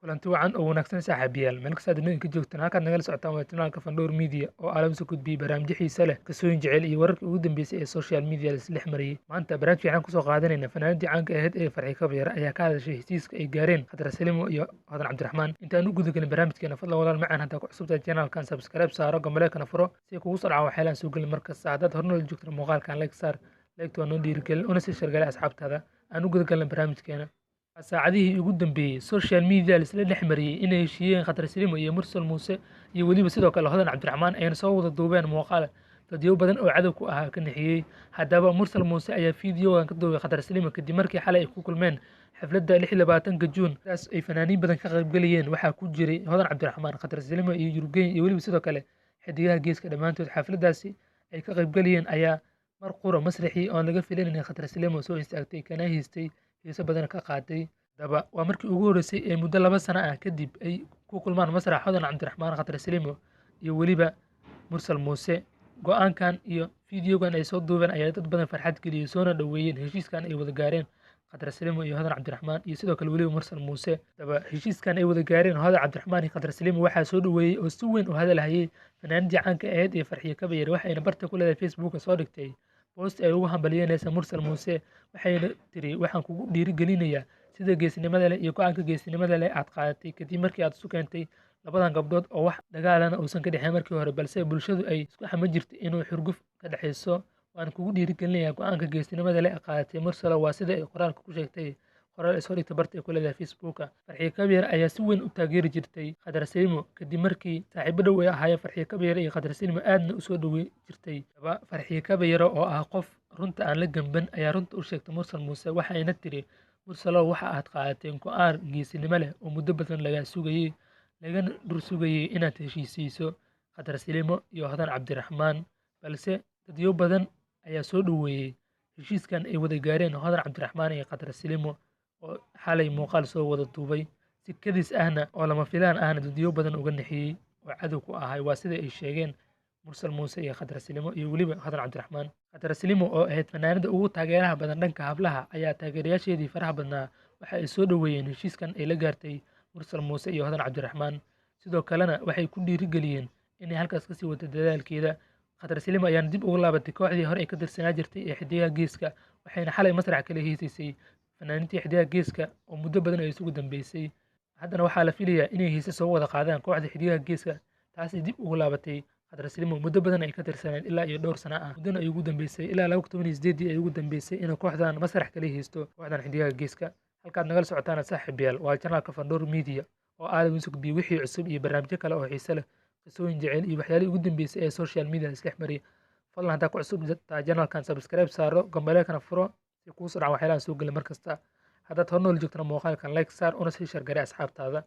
kulanti wacan oo wanaagsan saaxiibayaal meel kasta adduunka joogtaan halkaad nagala socotaan waa channelka Fandor Media oo aalad soo gudbiya barnaamijyo xiiso leh kasooyin jecel iyo wararkii ugu dambeysay ee social media la isla mariyay maanta barnaamij fiican ku soo qaadanayna fanaanadii caanka ahayd ee Farxi Kabayar ayaa ka hadashay heshiiska ay gaareen Khadra Salimo iyo Hodan Cabdiraxmaan intaan u guda galin barnaamijkeena fadlan walaal macaan hadda ku cusubtahay channelkan subscribe saaro gambaleelkana furo si kugu soo dhacaan waxyaalaan soo gelin markasta haddaad hornool joogtaan muuqaalkan like saar like waa noo dhiirigelin una sii shargalay asxaabtaada aan u guda galin barnaamijkeena saacadihii ugu dambeeyay social media la isla dhex mariyay inay heshiiyeen Khadra Salimo iyo Mursal Muuse iyo waliba sidoo kale Hodan Cabdiraxmaan ayna soo wada duubeen muuqaal dadyo badan oo cadow ku ahaa ka nixiyay haddaba Mursal Muuse ayaa fiidiyogan ka duubay Khadra Salimo kadib markii xalay ay ku kulmeen xafladda 26 Juun taas ay fanaaniin badan ka qayb galayeen waxaa ku jiray Hodan Cabdiraxmaan Khadra Salimo iyo Yurgeyn iyo waliba sidoo kale xidigaha geeska dhamaantood xafladdaasi ay ka qayb galayeen ayaa mar qura masraxii oo laga filan in Khadra Salimo soo istaagtay kana haystay heeso badan ka qaatay daba waa markii ugu horeysay ee muddo 2 sano ah kadib ay ku kulmaan masrax Hodan Cabdiraxmaan Khadra Salimo iyo waliba Mursal Muuse go'aankan iyo fiidiyogan ay soo duubeen ayaa dad badan farxad geliyay soona dhaweeyeen heshiiskan ay wada gaareen Khadra Salimo iyo Hodan Cabdiraxmaan iyo sidoo kale waliba Mursal Muuse daba heshiiskan ay wada gaareen Hodan Cabdiraxmaan iyo Khadra Salimo waxaa soo dhaweeyay oo si weyn u hadal hayay fanaanadii caanka ahayd ee Farxi Kabayar waxayna barta ku leedahay Facebook soo dhigtay post ay ugu hambalyeynaysa Mursal Muuse waxayna tiri waxaan kugu dhiirigelinayaa sida geesinimada leh iyo go'aanka geesinimada leh aad qaadatay kadib markii aad isu keentay labadan gabdhood oo wax dagaalana uusan ka dhexin markii hore balse bulshadu ay isku xama jirtay inuu xurguf ka dhaxayso waan kugu dhiirigelinayaa go'aanka geesinimada leh aad qaadatay Mursal waa sida ay qoraalka ku sheegtay qoraal ay soo dhigtay barta ku leedahay Facebook Farxi Kabayar ayaa si weyn u taageeri jirtay Khadra Salimo kadib markii saaxiibo dhow ay ahaayeen Farxi Kabayar iyo Khadra Salimo aadna u soo dhaweey jirtay daba Farxi Kabayar oo ah qof runta aan la gamban ayaa runta u sheegtay Mursal Muuse waxayna tiri Mursalo waxa aad qaadatay go'aan geesinimo leh oo muddo badan laga sugayay lagana dhur sugayay inaad heshiisiiso Khadra Salimo iyo Hodan Cabdiraxmaan balse dadyo badan ayaa soo dhaweeyay heshiiskan ay wada gaareen Hodan Cabdiraxmaan iyo Khadra Salimo oo xalay muuqaal soo wada duubay si kadis ahna oo lama filaan ahna dadyo badan uga nixiyay oo cadow ku ahay waa sida ay sheegeen Mursal Muuse iyo Khadra Salimo iyo waliba Hodan Cabdiraxmaan Khadra Salimo oo ahayd fanaanada ugu taageeraha badan dhanka hablaha ayaa taageerayaasheedii faraha badnaa waxa ay soo dhaweeyeen heshiiskan ay la gaartay Mursal Muuse iyo Hodan Cabdiraxmaan sidoo kalena waxay ku dhiirigeliyeen inay halkaas ka sii wada dadaalkeeda Khadra Salimo ayaa dib ugu laabatay kooxdii hore ay ka tirsanaa jirtay ee xidigaha geeska waxayna xalay masrax kale heesaysay fanaaniintii xidigaha geeska oo muddo badan ay isugu dambeysay haddana waxaa la filayaa inay heeso soo wada qaadaan kooxda xidigaha geeska taasi dib ugu laabatay Khadra Salimo muddo badan ay ka tirsaneen ilaa iyo dhowr sano ah muddana ay ugu dambeysay ilaa 2018 ay ugu dambeysay in kooxdan masrax kale heesto kooxdan xidigaha geeska halkaad nagala socotaan saaxiibayaal waa channelka Fandor Media oo aalad soo gudbiya wixii cusub iyo barnaamijyo kale oo xiiso leh qisooyin jecel iyo waxyaalihii ugu dambeysay ee social media isla mariyay fadlan hadda ku cusub channelkan subscribe saaro gambaleelkana furo si kugu soo dhacaan waxyaalaan soo gelin markasta haddaad hornool joogtana muuqaalkan like saar una sii shargalay asxaabtaada